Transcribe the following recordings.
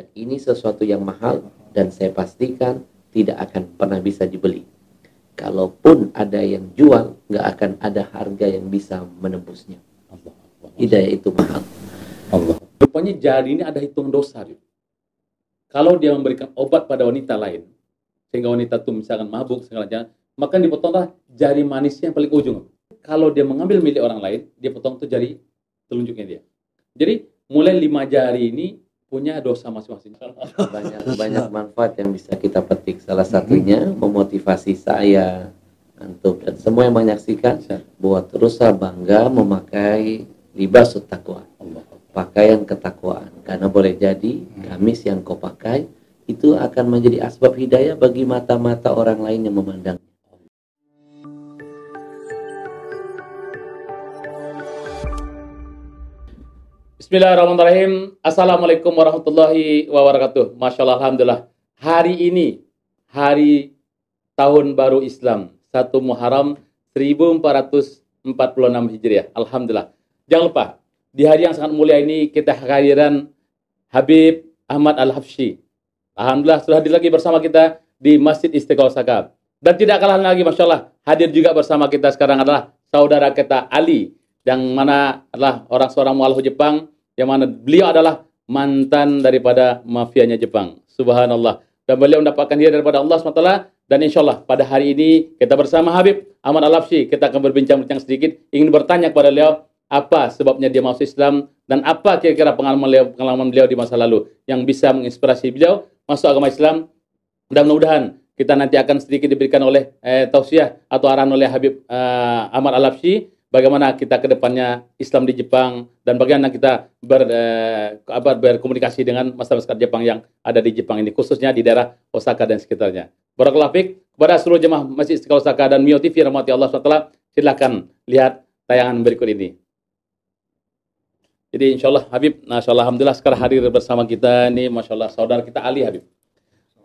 Dan ini sesuatu yang mahal dan saya pastikan tidak akan pernah bisa dibeli. Kalaupun ada yang jual, nggak akan ada harga yang bisa menembusnya. Hidayah itu mahal. Allah. Rupanya jari ini ada hitung dosa. Kalau dia memberikan obat pada wanita lain, sehingga wanita itu misalkan mabuk, segala maka dipotonglah jari manisnya yang paling ujung. Kalau dia mengambil milik orang lain, dia potong tuh jari telunjuknya dia. Jadi mulai 5 jari ini punya dosa masing-masing. Banyak manfaat yang bisa kita petik. Salah satunya memotivasi saya, antum dan semua yang menyaksikan buat terus bangga memakai libas taqwa, pakaian ketakwaan. Karena boleh jadi gamis yang kau pakai itu akan menjadi asbab hidayah bagi mata-mata orang lain yang memandang. Bismillahirrahmanirrahim. Assalamualaikum warahmatullahi wabarakatuh. Masya Allah, alhamdulillah. Hari ini, hari tahun baru Islam, 1 Muharram 1446 Hijriah. Alhamdulillah. Jangan lupa, di hari yang sangat mulia ini kita kehadiran Habib Ahmad Al-Habsyi. Alhamdulillah sudah hadir lagi bersama kita di Masjid Istiqlal Saka. Dan tidak kalah lagi, Masya Allah, hadir juga bersama kita sekarang adalah saudara kita Ali, yang mana adalah seorang mualaf Jepang, yang mana beliau adalah mantan daripada mafianya Jepang. Subhanallah. Dan beliau mendapatkan hidayah daripada Allah SWT. Dan insya Allah pada hari ini kita bersama Habib Ahmad Al-Habsyi, kita akan berbincang-bincang sedikit, ingin bertanya kepada beliau apa sebabnya dia masuk Islam dan apa kira-kira pengalaman beliau di masa lalu yang bisa menginspirasi beliau masuk agama Islam. Dan mudah-mudahan kita nanti akan sedikit diberikan oleh tausiah atau arahan oleh Habib Ahmad Al-Habsyi bagaimana kita ke depannya Islam di Jepang dan bagaimana kita berkomunikasi dengan masyarakat Jepang yang ada di Jepang ini, khususnya di daerah Osaka dan sekitarnya. Barakallahu fiik kepada seluruh jemaah Masjid Istiqlal Osaka dan Mio TV rahmati Allah SWT. Silakan lihat tayangan berikut ini. Jadi insya Allah Habib, masya Allah, alhamdulillah sekarang hadir bersama kita ini, masya Allah, saudara kita Ali Habib.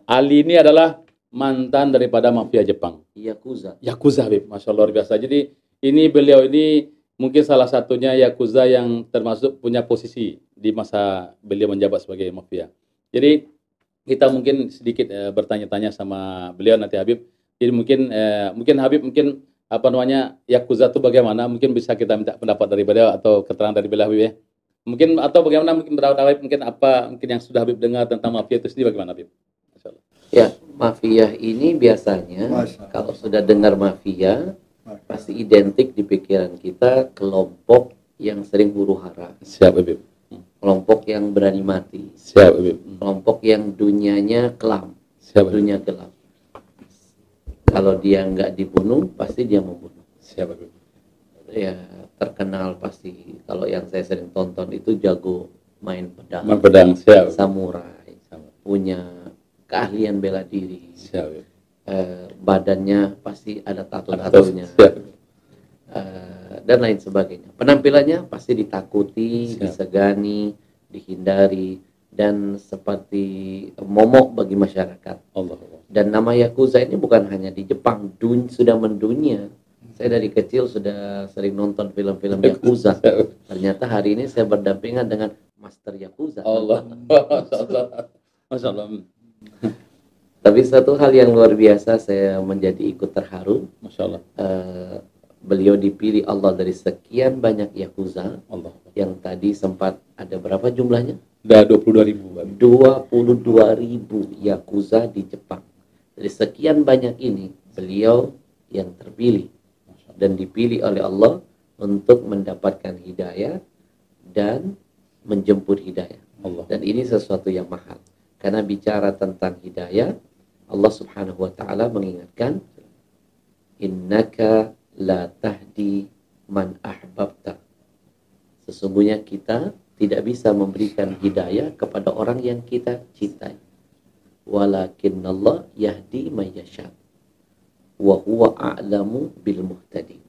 Ali ini adalah mantan daripada mafia Jepang. Yakuza Habib, masya Allah luar biasa. Jadi ini beliau ini mungkin salah satunya Yakuza yang termasuk punya posisi di masa beliau menjabat sebagai mafia. Jadi kita mungkin sedikit bertanya-tanya sama beliau nanti Habib. Jadi mungkin Habib Yakuza itu bagaimana? Mungkin bisa kita minta pendapat dari beliau atau keterangan dari beliau Habib ya. Mungkin atau bagaimana mungkin yang sudah Habib dengar tentang mafia itu sendiri bagaimana Habib? Ya, mafia ini biasanya kalau sudah dengar mafia pasti identik di pikiran kita kelompok yang sering huru-hara. Siap Habib. Kelompok yang berani mati. Siap Habib. Kelompok yang dunianya kelam. Siap, dunia gelap. Kalau dia nggak dibunuh pasti dia membunuh. Siap Habib. Ya terkenal pasti. Kalau yang saya sering tonton itu jago main pedang. Main pedang, siap. Samurai. Punya keahlian bela diri. Siap. Badannya pasti ada tato-tatonya. Dan lain sebagainya. Penampilannya pasti ditakuti, disegani, dihindari, dan seperti momok bagi masyarakat. Allah. Dan nama Yakuza ini bukan hanya di Jepang, sudah mendunia. Saya dari kecil sudah sering nonton film-film Yakuza. Ternyata hari ini saya berdampingan dengan Master Yakuza. Allah. Masya Allah. Tapi satu hal yang luar biasa, saya menjadi ikut terharu. Masya Allah. Beliau dipilih Allah dari sekian banyak Yakuza. Allah. Yang tadi sempat ada berapa jumlahnya? Udah 22.000. 22.000 Yakuza di Jepang. Dari sekian banyak ini, beliau yang terpilih dan dipilih oleh Allah untuk mendapatkan hidayah dan menjemput hidayah. Allah. Dan ini sesuatu yang mahal. Karena bicara tentang hidayah, Allah Subhanahu wa taala mengingatkan, innaka la tahdi man ahbabta. Sesungguhnya kita tidak bisa memberikan hidayah kepada orang yang kita cintai. Walakinnallah yahdi may yasha. Wa huwa a'lamu bil muhtadin.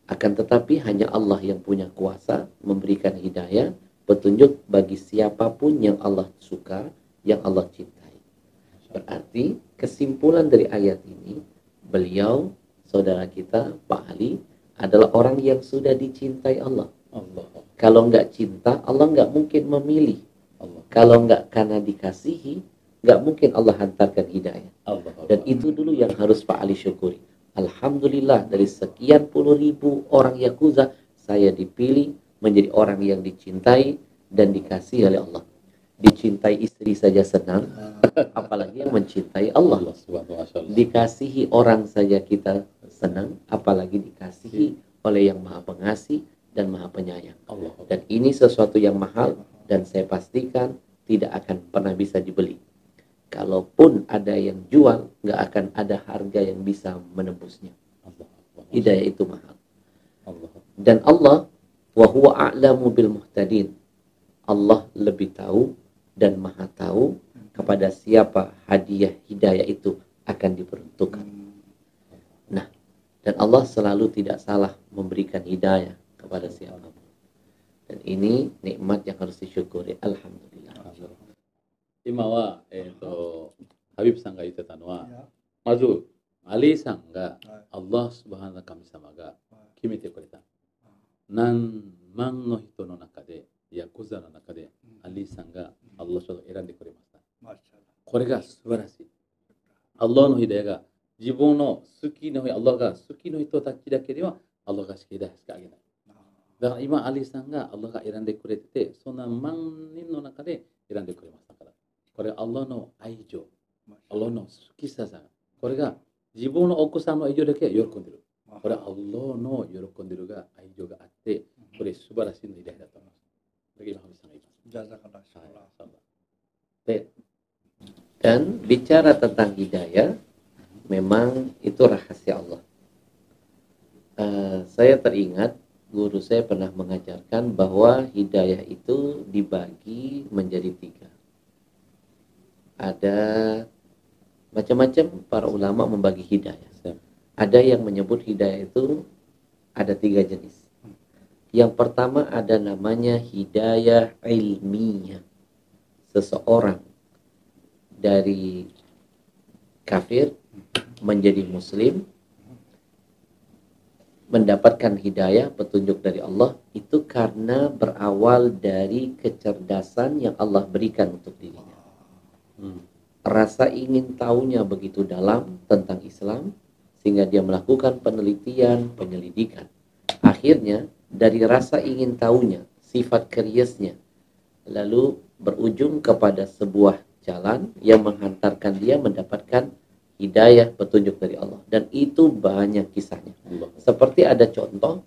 Akan tetapi hanya Allah yang punya kuasa memberikan hidayah, petunjuk bagi siapapun yang Allah suka, yang Allah cintai. Berarti kesimpulan dari ayat ini, beliau, saudara kita, Pak Ali, adalah orang yang sudah dicintai Allah. Kalau nggak cinta, Allah nggak mungkin memilih. Allah. Kalau nggak karena dikasihi, nggak mungkin Allah hantarkan hidayah. Allah. Dan itu dulu yang harus Pak Ali syukuri. Alhamdulillah dari sekian puluh ribu orang Yakuza, saya dipilih menjadi orang yang dicintai dan dikasihi oleh Allah. Dicintai istri saja senang, apalagi yang mencintai Allah. Allah subhanahu wa ta'ala. Dikasihi orang saja kita senang, apalagi dikasihi oleh yang maha pengasih dan maha penyayang. Allah. Dan ini sesuatu yang mahal dan saya pastikan tidak akan pernah bisa dibeli. Kalaupun ada yang jual, nggak akan ada harga yang bisa menembusnya. Hidayah itu mahal. Allah. Dan Allah, wa huwa a'lamu bil muhtadin. Allah lebih tahu dan maha tahu kepada siapa hadiah hidayah itu akan diperuntukkan. Nah, dan Allah selalu tidak salah memberikan hidayah kepada siapapun. Dan ini nikmat yang harus disyukuri. Alhamdulillah. 今は、ハビブさんが言ってたのは、まず、アリーさんが、アッラースバハナ神様が決めてくれた。何万の人の中で、ヤクザの中で、アリーさんがアッラーを選んでくれました。これが素晴らしい。アッラーのヒダヤが、自分の好きの、アッラーが好きの人たちだけでは、アッラーがヒダヤしかあげない。だから今、アリーさんがアッラーが選んでくれてて、そんな万人の中で選んでくれましたから。これ、アッラーの愛情、アッラーの好きささ、これが自分の奥さんの愛情だけ喜んでる。これ、アッラーの喜んでるが愛情があって、これ素晴らしいのヒダヤだと思います。Bagaimana Habib Sang itu? Dan bicara tentang hidayah, memang itu rahasia Allah. Saya teringat guru saya pernah mengajarkan bahwa hidayah itu dibagi menjadi 3. Ada macam-macam para ulama membagi hidayah. Ada yang menyebut hidayah itu ada 3 jenis. Yang pertama ada namanya hidayah ilmiah. Seseorang dari kafir menjadi muslim, mendapatkan hidayah, petunjuk dari Allah, itu karena berawal dari kecerdasan yang Allah berikan untuk dirinya. Rasa ingin tahunya begitu dalam tentang Islam, sehingga dia melakukan penelitian, penyelidikan. Akhirnya, dari rasa ingin tahunya, sifat curiousnya, lalu berujung kepada sebuah jalan yang menghantarkan dia mendapatkan hidayah, petunjuk dari Allah. Dan itu banyak kisahnya. Seperti ada contoh,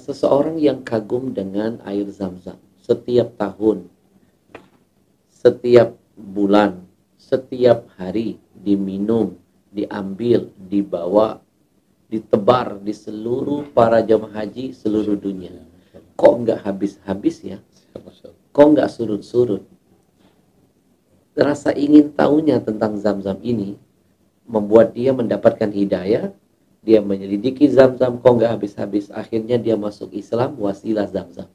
seseorang yang kagum dengan air Zam-Zam. Setiap tahun, setiap bulan, setiap hari diminum, diambil, dibawa, ditebar di seluruh para jemaah haji seluruh dunia. Kok nggak habis-habis ya? Kok nggak surut-surut? Rasa ingin tahunya tentang Zam-Zam ini membuat dia mendapatkan hidayah. Dia menyelidiki Zam-Zam, kok nggak habis-habis. Akhirnya dia masuk Islam, wasilah Zam-Zam.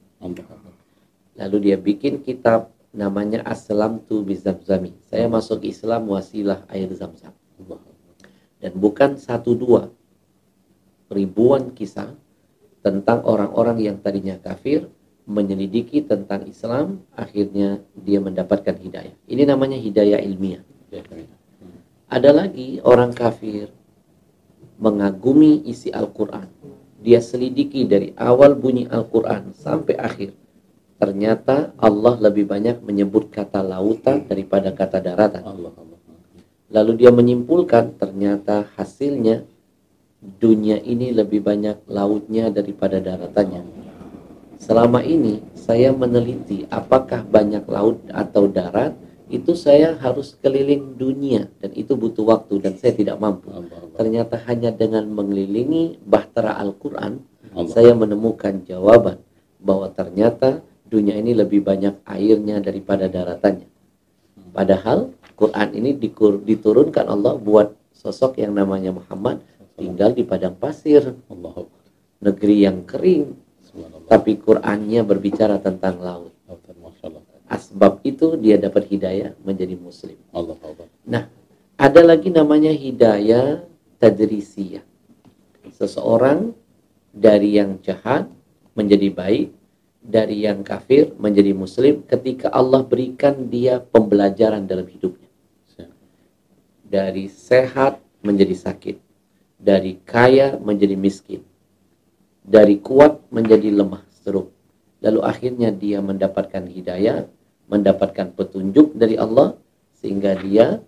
Lalu dia bikin kitab namanya Aslamtu Bizamzami. Saya masuk Islam wasilah air Zam-Zam. Dan bukan 1-2, ribuan kisah tentang orang-orang yang tadinya kafir menyelidiki tentang Islam, akhirnya dia mendapatkan hidayah. Ini namanya hidayah ilmiah. Ada lagi orang kafir mengagumi isi Al-Quran. Dia selidiki dari awal bunyi Al-Quran sampai akhir. Ternyata Allah lebih banyak menyebut kata lautan daripada kata daratan. Lalu dia menyimpulkan ternyata hasilnya dunia ini lebih banyak lautnya daripada daratannya. Selama ini saya meneliti apakah banyak laut atau darat, itu saya harus keliling dunia dan itu butuh waktu dan saya tidak mampu. Ternyata hanya dengan mengelilingi bahtera Al-Quran, saya menemukan jawaban bahwa ternyata dunia ini lebih banyak airnya daripada daratannya. Padahal Quran ini diturunkan Allah buat sosok yang namanya Muhammad tinggal di padang pasir, negeri yang kering, tapi Qurannya berbicara tentang laut. Asbab itu dia dapat hidayah menjadi muslim. Nah, ada lagi namanya hidayah tadrisiyah. Seseorang dari yang jahat menjadi baik, dari yang kafir menjadi muslim ketika Allah berikan dia pembelajaran dalam hidupnya. Dari sehat menjadi sakit, dari kaya menjadi miskin, dari kuat menjadi lemah, stroke. Lalu akhirnya dia mendapatkan hidayah, mendapatkan petunjuk dari Allah, sehingga dia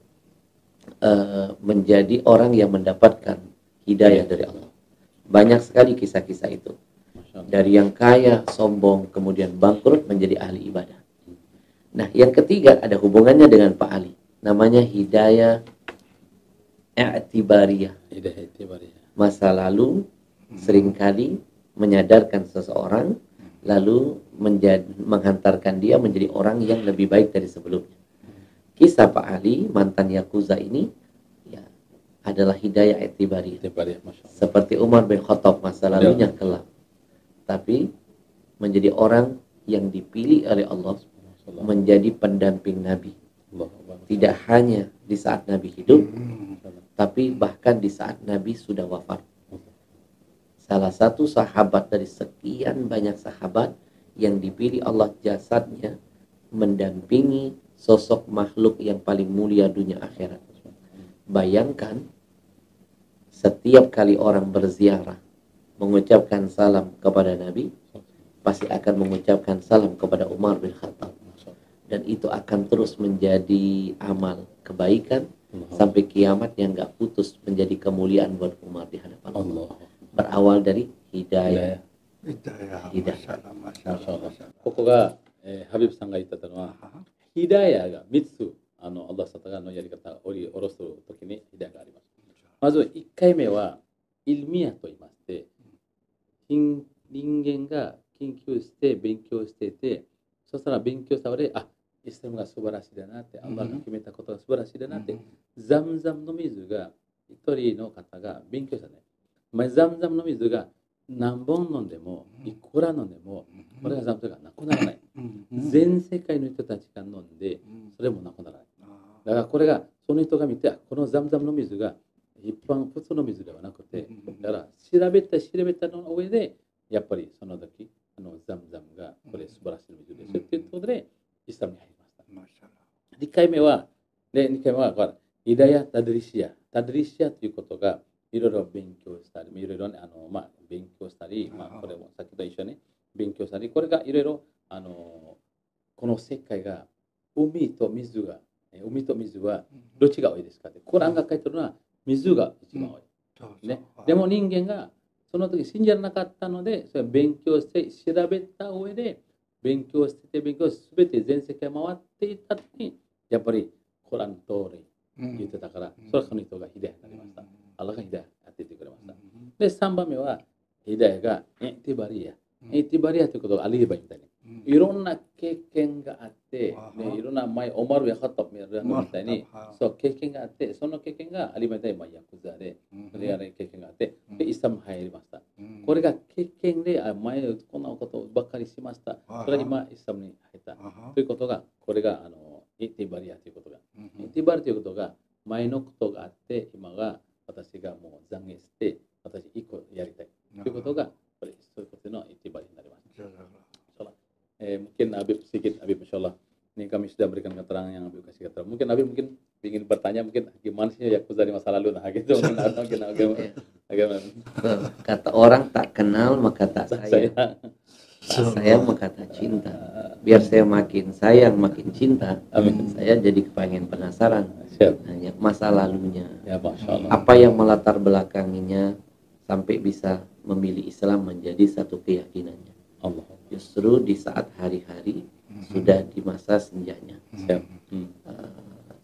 menjadi orang yang mendapatkan hidayah dari Allah. Banyak sekali kisah-kisah itu. Dari yang kaya, sombong, kemudian bangkrut menjadi ahli ibadah. Nah, yang ketiga ada hubungannya dengan Pak Ali. Namanya hidayah i'tibariyah. Masa lalu seringkali menyadarkan seseorang, lalu menghantarkan dia menjadi orang yang lebih baik dari sebelumnya. Kisah Pak Ali, mantan Yakuza ini, ya, adalah hidayah i'tibariyah. Seperti Umar bin Khattab, masa lalunya kelam, tapi menjadi orang yang dipilih oleh Allah menjadi pendamping Nabi. Tidak hanya di saat Nabi hidup, tapi bahkan di saat Nabi sudah wafat. Salah satu sahabat dari sekian banyak sahabat yang dipilih Allah jasadnya mendampingi sosok makhluk yang paling mulia dunia akhirat. Bayangkan, setiap kali orang berziarah mengucapkan salam kepada Nabi, pasti akan mengucapkan salam kepada Umar bin Khattab. Dan itu akan terus menjadi amal kebaikan sampai kiamat yang gak putus, menjadi kemuliaan buat Umar di hadapan Allah. Berawal dari hidayah. Masyaallah. ここが、ハビブさんが言ってたのは、ヒダヤが3つ、アッラー様のやり方を下ろすときにヒダヤがあります。まず1回目は、イルミヤと言いまして、人間が研究して勉強していて、そしたら勉強され、イスラムが素晴らしいだなって、アッラーが決めたことが素晴らしいだなって、ザムザムの水が一人の方が勉強したね。ザムザムの水が何本飲んでも、いくら飲んでも、これがザムザムがなくならない。全世界の人たちが飲んで、それもなくならない。だからこれが、その人が見て、このザムザムの水が一般普通の水ではなくて、だから調べたの上で、やっぱりその時、ザムザムがこれ素晴らしい水ですよっていうことで、イスラムに入りました。2回目は、ヒダヤ・タドリシヤ。タドリシヤということが、いろいろ勉強したり、いろいろね、勉強したり、これもさっきと一緒に勉強したり、これがいろいろ、この世界が、海と水はどっちが多いですかって、コランが書いてるのは水が一番多い。ね、でも人間がその時信じられなかったので、それ勉強して調べた上で、勉強してすべて全世界回っていった時に、やっぱりコラン通り言ってたから、それはその人がヒダヤになりました。アラがヒダヤやっていてくれました。で、3番目は、ヒダヤがエンティバリア。エンティバリアということがアリーバイみたいに。いろんな経験があって、いろんな前、オマルやハットみたいに、そう経験があって、その経験がアリバイでヤクザで、レアな経験があって、イスラムに入りました。これが経験で、前こんなことばっかりしました。それが今、イスラムに入った。ということが、これがエンティバリアということが。エンティバリアということが、前のことがあって、今が私がもう懺悔して、私一個やりたい。ということが、これそういうことのエンティバリアになります。Mungkin Habib sedikit, Habib Masya Allah. Ini kami sudah berikan keterangan yang Habib kasih keterangan. Mungkin Habib ingin bertanya, mungkin gimana sih Yakuza di masa lalu, nah gitu. Mungkin kata orang tak kenal maka tak sayang. Tak sayang maka tak cinta. Biar saya makin sayang, makin cinta. Saya jadi kepengen penasaran. Hanya masa lalunya. Ya, Masya Allah. Apa yang melatar belakanginya sampai bisa memilih Islam menjadi satu keyakinannya. Allah. Justru di saat hari-hari sudah di masa senjanya.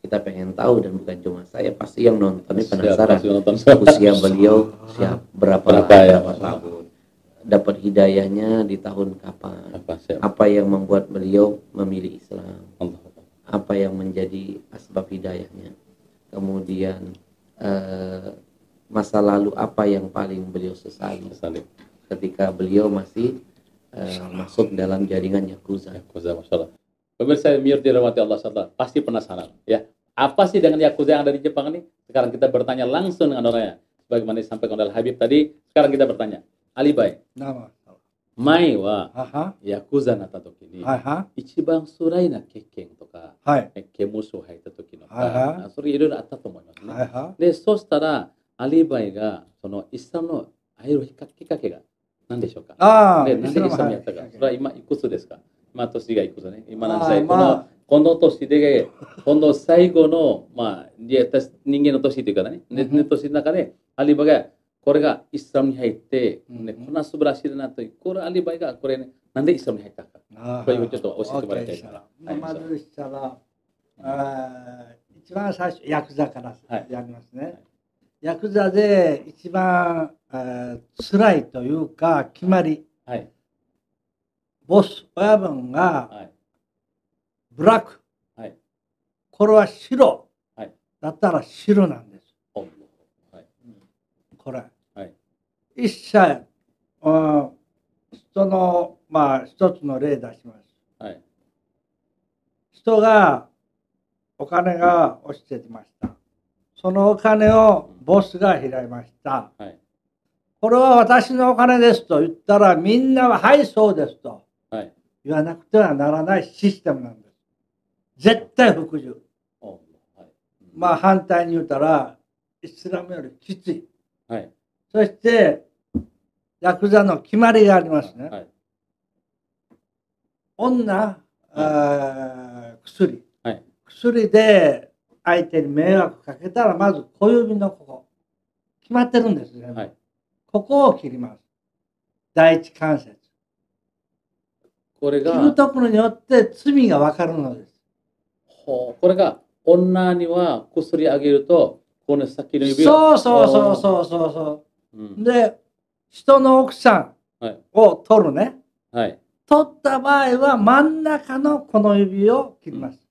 Kita pengen tahu, dan bukan cuma saya, pasti yang nonton ini penasaran. Usia beliau berapa tahun, dapat hidayahnya di tahun kapan, apa yang membuat beliau memilih Islam, apa yang menjadi asbab hidayahnya, kemudian masa lalu apa yang paling beliau sesali ketika beliau masih masuk dalam jaringan Yakuza. Masya Allah. Pemirsa yang dirahmati Allah SWT, pasti penasaran ya. Apa sih dengan Yakuza yang ada di Jepang ini? Sekarang kita bertanya langsung dengan orangnya. Sebagaimana disampaikan oleh Habib tadi, sekarang kita bertanya. Ali Bay, 前ははは。ヤクザになった時に、はいは。一番辛いな経験とか、はい。刑務所入った時のはいはか、それいろいろあったと思いますね。はいは。で、そうしたら、アリバイが、そのイスラムの入るきっかけが何でしょうか。ああ、で、なんでイスラムやったか。それは今いくつですか。今年がいくつね。今何歳、この年で、この最後の、人間の年というかね、年の中で、アリバイが、これがイスラムに入って、ね、こんな素晴らしいなという、これアリバイが、これね、なんでイスラムに入ったか。これをちょっと教えてもらいたいから。まずしたら、一番最初、ヤクザからやりますね。ヤクザで一番辛いというか、決まり。ボス、親分が、ブラック。これは白。だったら白なんです。これ。一切、人の、一つの例出します。人が、お金が落ちてきました。そのお金をボスが拾いました。これは私のお金ですと言ったら、みんなは、はい、そうですと言わなくてはならないシステムなんです。絶対服従。反対に言うたら、イスラムよりきつい。そして、ヤクザの決まりがありますね。女、薬。薬で相手に迷惑かけたら、まず小指のここ。決まってるんですね。ここを切ります。第一関節。これが。切るところによって罪がわかるのです。これが、女には薬あげると、この先の指を。そう。で、人の奥さんを取るね。取った場合は真ん中のこの指を切ります。ち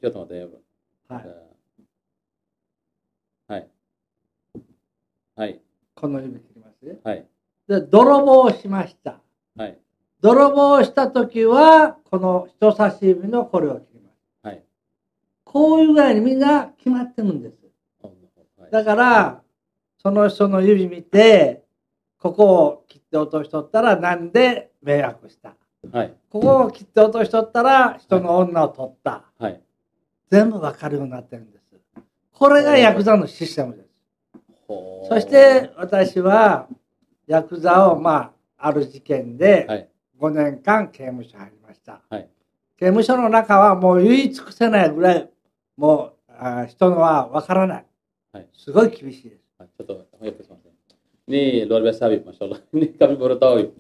ょっと待って。この指切りますね。で、泥棒をしました。泥棒をしたときは、この人差し指のこれを切ります。こういう具合にみんな決まってるんです。だから、その人の指見て、ここを切って落としとったらなんで迷惑した。ここを切って落としとったら人の女を取った。全部わかるようになってるんです。これがヤクザのシステムです。そして私はヤクザをある事件で5年間刑務所入りました。刑務所の中はもう言い尽くせないぐらいもう人のはわからない。すごい厳しいです。Ini luar biasa Habib, Masya Allah. Ini kami baru tahu Habib.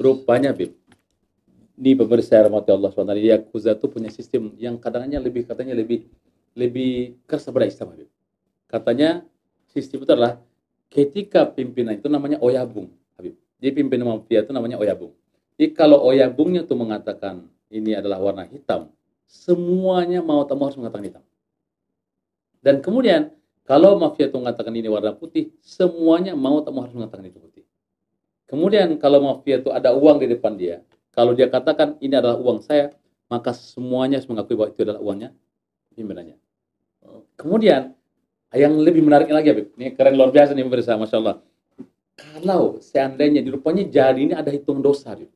Rupanya Habib, ini pemirsa yang rahmati Allah SWT, Yakuza itu punya sistem yang katanya lebih keras daripada Islam Habib. Katanya sistem itu adalah ketika pimpinan itu namanya oyabung Habib. Jadi pimpinan mafia itu namanya oyabung. Jadi kalau oyabungnya itu mengatakan ini adalah warna hitam, semuanya mau tak mau harus mengatakan hitam. Dan kemudian kalau mafia itu mengatakan ini warna putih, semuanya mau tak mau harus mengatakan itu putih. Kemudian kalau mafia itu ada uang di depan dia, kalau dia katakan ini adalah uang saya, maka semuanya harus mengakui bahwa itu adalah uangnya pimpinannya. Kemudian yang lebih menariknya lagi, Habib, ini keren luar biasa nih pemirsa, Masya Allah. Kalau seandainya di rupanya jari ini ada hitung dosa, Habib.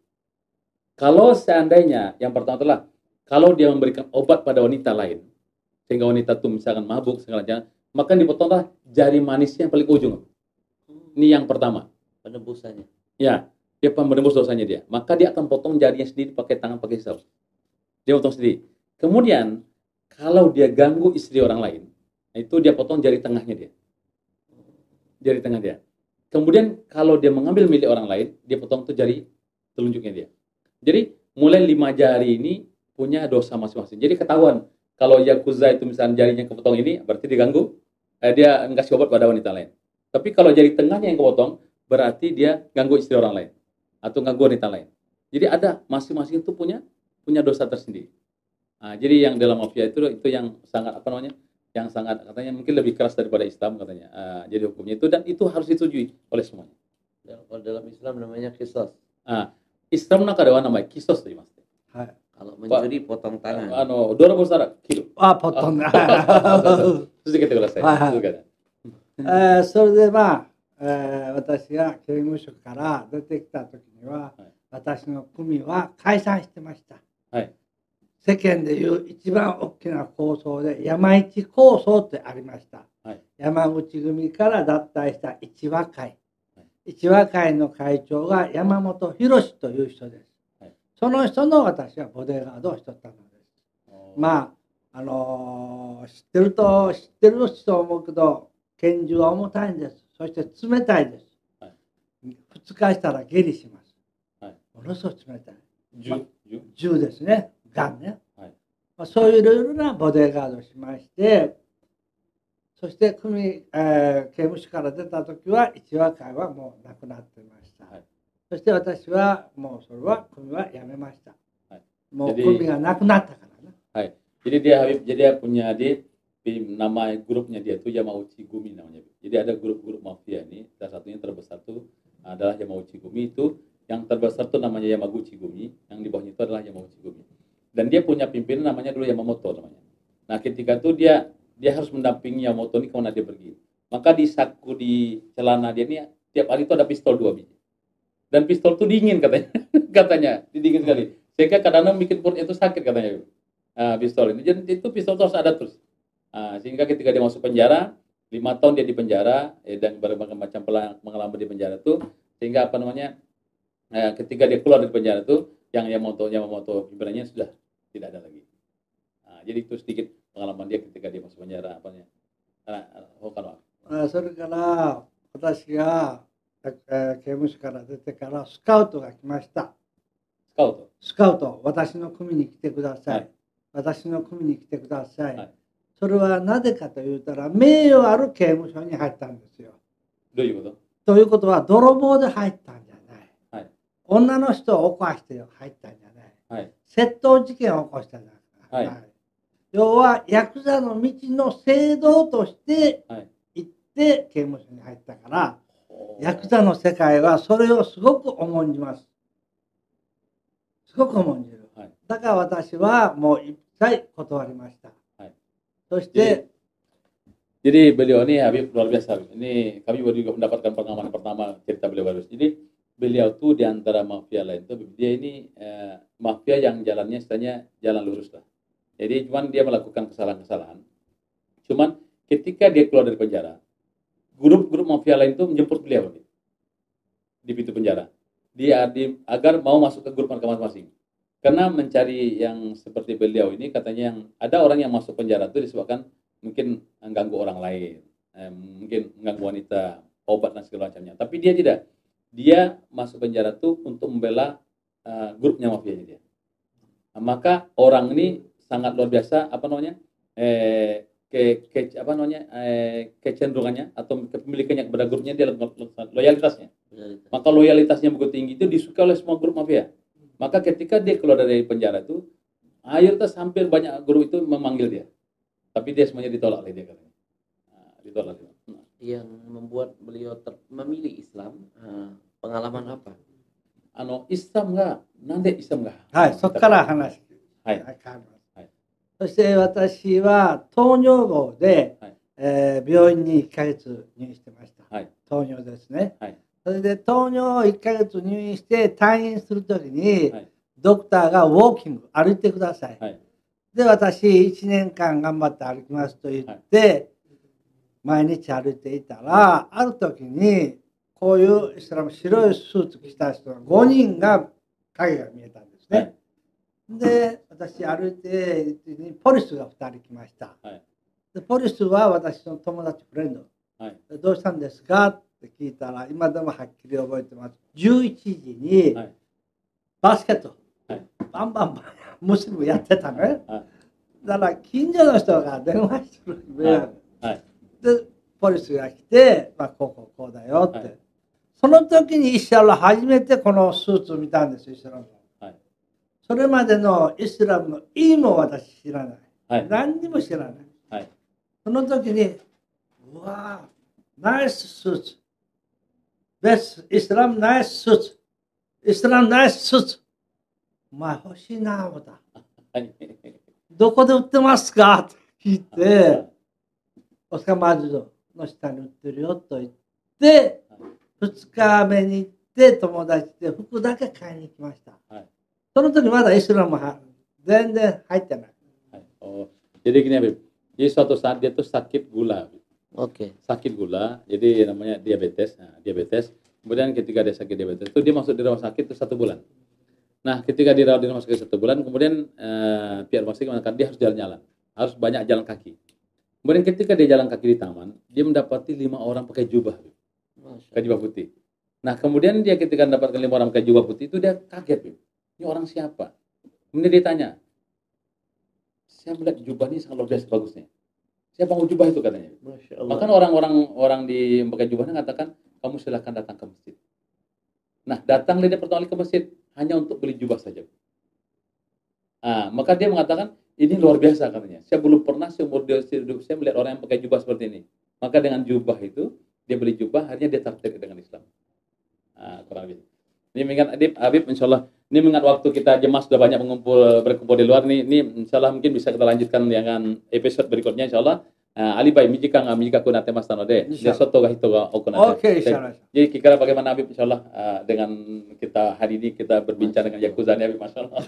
Kalau seandainya yang pertama adalah kalau dia memberikan obat pada wanita lain, sehingga wanita itu misalkan mabuk segala macam, maka dipotonglah jari manisnya yang paling ujung. Ini yang pertama. Penebusannya. Ya, dia menembus dosanya dia. Maka dia akan potong jarinya sendiri pakai tangan, pakai pisau. Dia potong sendiri. Kemudian, kalau dia ganggu istri orang lain, itu dia potong jari tengahnya dia. Jari tengah dia. Kemudian, kalau dia mengambil milik orang lain, dia potong tuh jari telunjuknya dia. Jadi, mulai 5 jari ini punya dosa masing-masing. Jadi ketahuan, kalau Yakuza itu misalnya jarinya kepotong ini, berarti diganggu. Dia ngasih obat pada wanita lain. Tapi kalau jari tengahnya yang kepotong, berarti dia ganggu istri orang lain atau ganggu wanita lain. Jadi ada masing-masing itu punya dosa tersendiri. Jadi yang dalam mafia itu yang sangat yang sangat katanya mungkin lebih keras daripada Islam katanya. Jadi hukumnya itu dan itu harus disetujui oleh semuanya. Kalau dalam Islam namanya kisos. Islam nak ada namanya kisos tadi mas. Kalau mencuri potong tangan. Dora besar kilo. Potong. 続けてください。それで私が刑務所から出てきた時には、私の組は解散してました。はい。世間でいう一番大きな構想で山一構想ってありました。はい、山口組から脱退した一和会。一和会の会長が山本博という人です。はい、その人の私はボデガードをしとったのです。まあ、知ってる人は思うけど、拳銃は重たいんです。そして冷たいです。はい、2日したら下痢します。はい、ものすごく冷たい。銃ですね。ガンね。はい、まあ、そういういろいろなボデガードをしまして、そして刑務所から出た時は一和会はもうなくなっていました。はい、そして私はもうそれは組はやめました。はい、もう組がなくなったからね。はい。Jadi dia Habib, jadi dia punya nama grupnya dia itu Yamauchi Gumi namanya. Jadi ada grup-grup mafia ini, salah satunya terbesar itu adalah Yamauchi Gumi itu, yang terbesar itu namanya Yamaguchi Gumi, yang di bawahnya itu adalah Yamauchi Gumi. Dan dia punya pimpinan namanya dulu Yamamoto namanya. Nah, ketika itu dia harus mendampingi Yamamoto ini kemana dia pergi. Maka di saku di celana dia ini tiap hari itu ada pistol 2 biji. Dan pistol itu dingin katanya. Katanya, dingin sekali. Sehingga kadang-kadang bikin perutnya itu sakit katanya. Pistol ini. Jadi itu pistol terus ada terus. Sehingga ketika dia masuk penjara, 5 tahun dia di penjara dan berbagai macam pengalaman di penjara itu, sehingga ketika dia keluar dari penjara itu, yang Yamamoto pimpinannya sudah tidak ada lagi. Jadi itu sedikit pengalaman dia ketika dia masuk penjaraそれから私が刑務所から出てからスカウトが来ました。スカウト、私の組に来てください。はい、私の組に来てください。はい、それはなぜかと言ったら名誉ある刑務所に入ったんですよ。どういうこと？ということは泥棒で入ったんじゃない。はい、女の人を犯して入ったんじゃない。はい、窃盗事件を起こしたんじゃない。はい、要はヤクザの道の制度として行って刑務所に入ったから、ヤクザの世界はそれをすごく重んじます。すごく重んじる。はい、だから私はもう一切断りました。はい、そして、jadi beliau ini Habib luar biasa. Ini kami baru juga mendapatkan pengalaman pertama cerita beliau baru. Jadi beliau tuh di antara mafia lain tuh dia ini mafia yang jalannya istilahnya jalan lurus lah. Jadi cuman dia melakukan kesalahan-kesalahan. Cuman ketika dia keluar dari penjara, grup-grup mafia lain itu menjemput beliau di pintu penjara. Agar mau masuk ke grup mereka masing-masing. Karena mencari yang seperti beliau ini katanya yang ada orang yang masuk penjara itu disebabkan mungkin mengganggu orang lain, mungkin mengganggu wanita, obat dan segala macamnya. Tapi dia tidak. Dia masuk penjara itu untuk membela grupnya mafia dia. Nah, maka orang ini sangat luar biasa kecenderungannya atau kepemilikannya kepada grupnya dia loyalitasnya. Maka loyalitasnya begitu tinggi itu disukai oleh semua grup mafia. Maka ketika dia keluar dari penjara itu, mayoritas hampir banyak grup itu memanggil dia. Tapi dia semuanya ditolak oleh dia katanya. Ditolak. Yang membuat beliau memilih Islam, pengalaman apa? IslamがなんでIslamが？はい、そこから話。はい。そして私は糖尿病で、病院に1ヶ月入院してました。はい、糖尿ですね。はい、それで糖尿1ヶ月入院して退院するときに、はい、ドクターがウォーキング、歩いてください。はい、で、私1年間頑張って歩きますと言って、毎日歩いていたら、ある時にこういう白いスーツ着た人が5人が影が見えたんですね。はい、で、私歩いてポリスが2人来ました。はい、でポリスは私の友達フレンド。はい、どうしたんですかって聞いたら、今でもはっきり覚えてます。11時にバスケット、はい、バンバンバンムスリムやってたね。はい、だから近所の人が電話してる。はい、でポリスが来て、こうだよって、はい、その時にイスラム初めてこのスーツを見たんです、イスラム。それまでのイスラムの意味も私知らない。はい、何にも知らない。はい、その時に、うわぁ、ナイススーツ。イスラムナイススーツ。イスラムナイススーツ。お前欲しいなぁ、思った。どこで売ってますかって聞いて、オスカーマーズの下に売ってるよと言って、2日目に行っで、友達で服だけ買いに来ました。はい、その時まだイスラム全然入ってない。はい、oh, jadi gini Habib, jadi suatu saat dia tuh sakit gula. Oke. Sakit gula, jadi namanya diabetes. Nah, diabetes. Kemudian ketika dia sakit diabetes itu dia masuk di rumah sakit itu 1 bulan. Nah, ketika dirawat di rumah sakit 1 bulan, kemudian pihak rumah sakit mengatakan dia harus jalan-jalan, harus banyak jalan kaki. Kemudian ketika dia jalan kaki di taman, dia mendapati 5 orang pakai jubah, pakai jubah putih. Nah, kemudian dia ketika mendapatkan 5 orang pakai jubah putih itu dia kaget, ini orang siapa? Kemudian dia tanya, saya melihat jubah ini sangat luar biasa bagusnya. Siapa mau jubah itu katanya? Bahkan orang di pakai jubahnya mengatakan, kamu silakan datang ke masjid. Nah, datang dia pertama kali ke masjid hanya untuk beli jubah saja. Maka dia mengatakan, ini luar biasa katanya. Saya belum pernah seumur hidup saya melihat orang yang pakai jubah seperti ini. Maka dengan jubah itu, dia beli jubah, akhirnya dia tertarik dengan Islam. Kurang lebih. Ini mengingat Habib, insya Allah, ini mengingat waktu kita jemaah sudah banyak berkumpul di luar, ini insya Allah mungkin bisa kita lanjutkan dengan episode berikutnya, insya Allah. Ali Bay, mijika kuna temas tanode, soto ga hito ga okunade. Oke, insya Allah. Jadi kira bagaimana Habib, insya Allah, dengan kita hari ini kita berbincang dengan Yakuza ini, Habib, masya Allah.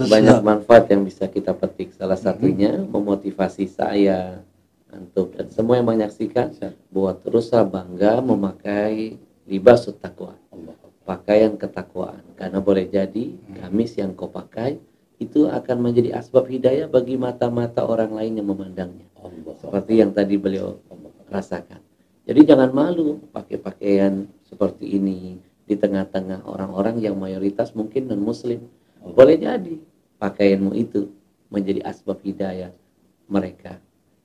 Banyak manfaat yang bisa kita petik. Salah satunya memotivasi saya, antum dan semua yang menyaksikan buat terus bangga memakai libasut taqwa, pakaian ketakwaan, karena boleh jadi gamis yang kau pakai itu akan menjadi asbab hidayah bagi mata-mata orang lain yang memandangnya. Seperti yang tadi beliau rasakan. Jadi jangan malu pakai pakaian seperti ini di tengah-tengah orang-orang yang mayoritas mungkin non-muslim. Boleh jadi pakaianmu itu menjadi asbab hidayah mereka.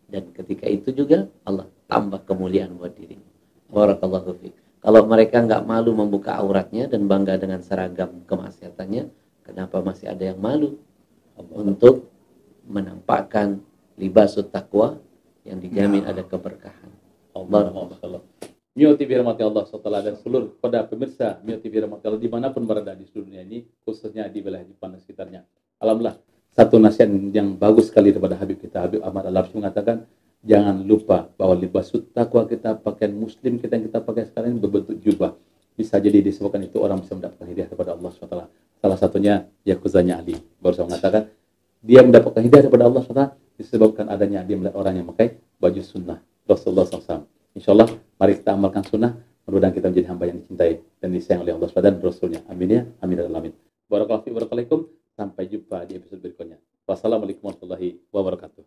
Dan ketika itu juga Allah tambah kemuliaan buat dirimu. Barakallahu fiik. Kalau mereka nggak malu membuka auratnya dan bangga dengan seragam kemaksiatannya, kenapa masih ada yang malu untuk menampakkan libasut taqwa yang dijamin ada keberkahan. Allah. Mio TV rahmati Allah setelah dan seluruh pada pemirsa Mio TV rahmati Allah dimanapun berada di seluruh dunia ini, khususnya di wilayah Jepang dan sekitarnya. Alhamdulillah, satu nasihat yang bagus sekali daripada Habib kita, Habib Ahmad Al-Hafshi mengatakan, jangan lupa bahwa libasut taqwa kita, pakaian muslim kita yang kita pakai sekarang ini berbentuk jubah. Bisa jadi disebabkan itu orang bisa mendapatkan hidayah kepada Allah SWT. Salah satunya Yakuzanya Ali. Baru saya mengatakan, dia mendapatkan hidayah kepada Allah SWT disebabkan adanya dia melihat orang yang memakai baju sunnah Rasulullah SAW. Insya Allah, mari kita amalkan sunnah. Mudah-mudahan kita menjadi hamba yang dicintai dan disayang oleh Allah SWT dan Rasulnya. Amin ya. Amin dan amin. Barakallahu fiikum. Sampai jumpa di episode berikutnya. Wassalamualaikum warahmatullahi wabarakatuh.